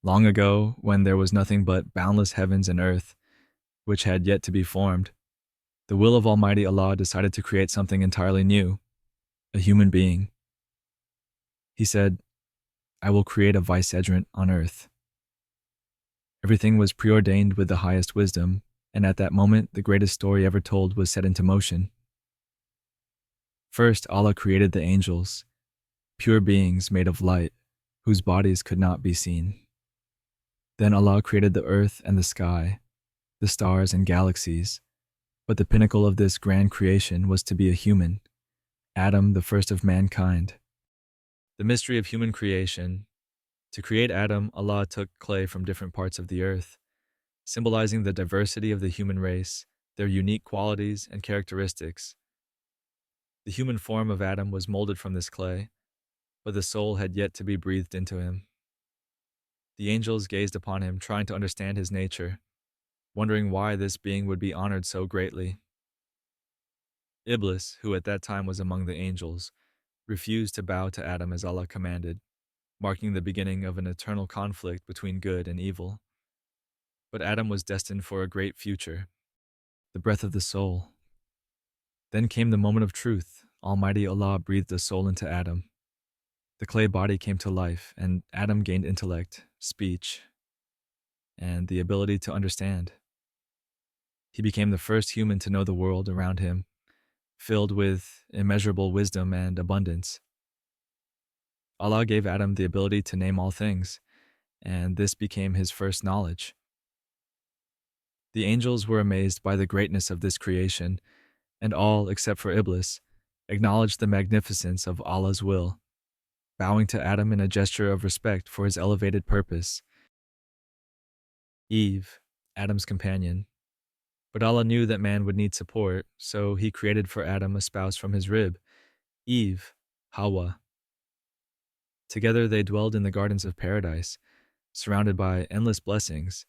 Long ago, when there was nothing but boundless heavens and earth, which had yet to be formed, the will of Almighty Allah decided to create something entirely new, a human being. He said, I will create a vicegerent on earth. Everything was preordained with the highest wisdom, and at that moment, the greatest story ever told was set into motion. First, Allah created the angels, pure beings made of light, whose bodies could not be seen. Then Allah created the earth and the sky, the stars and galaxies, but the pinnacle of this grand creation was to be a human, Adam, the first of mankind. The mystery of human creation. To create Adam, Allah took clay from different parts of the earth, symbolizing the diversity of the human race, their unique qualities and characteristics. The human form of Adam was molded from this clay, but the soul had yet to be breathed into him. The angels gazed upon him, trying to understand his nature, wondering why this being would be honored so greatly. Iblis, who at that time was among the angels, refused to bow to Adam as Allah commanded, marking the beginning of an eternal conflict between good and evil. But Adam was destined for a great future, the breath of the soul. Then came the moment of truth. Almighty Allah breathed a soul into Adam. The clay body came to life, and Adam gained intellect, speech, and the ability to understand. He became the first human to know the world around him, filled with immeasurable wisdom and abundance. Allah gave Adam the ability to name all things, and this became his first knowledge. The angels were amazed by the greatness of this creation, and all, except for Iblis, acknowledged the magnificence of Allah's will, bowing to Adam in a gesture of respect for his elevated purpose. Eve, Adam's companion. But Allah knew that man would need support, so he created for Adam a spouse from his rib, Eve, Hawa. Together they dwelled in the gardens of paradise, surrounded by endless blessings,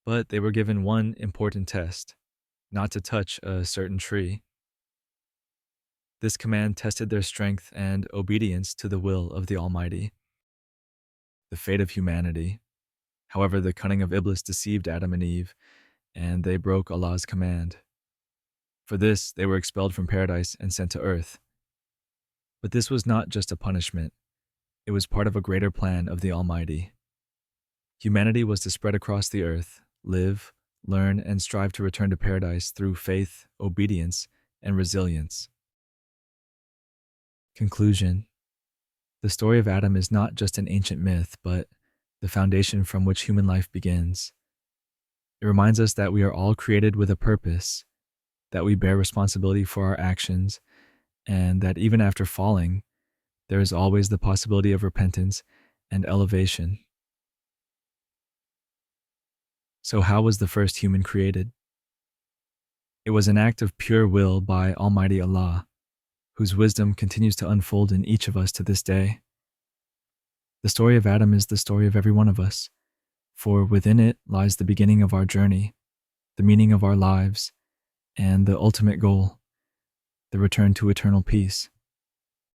but they were given one important test, not to touch a certain tree. This command tested their strength and obedience to the will of the Almighty. The fate of humanity. However, the cunning of Iblis deceived Adam and Eve, and they broke Allah's command. For this, they were expelled from paradise and sent to earth. But this was not just a punishment. It was part of a greater plan of the Almighty. Humanity was to spread across the earth, live, learn, and strive to return to paradise through faith, obedience, and resilience. Conclusion. The story of Adam is not just an ancient myth, but the foundation from which human life begins. It reminds us that we are all created with a purpose, that we bear responsibility for our actions, and that even after falling, there is always the possibility of repentance and elevation. So how was the first human created? It was an act of pure will by Almighty Allah, whose wisdom continues to unfold in each of us to this day. The story of Adam is the story of every one of us, for within it lies the beginning of our journey, the meaning of our lives, and the ultimate goal, the return to eternal peace.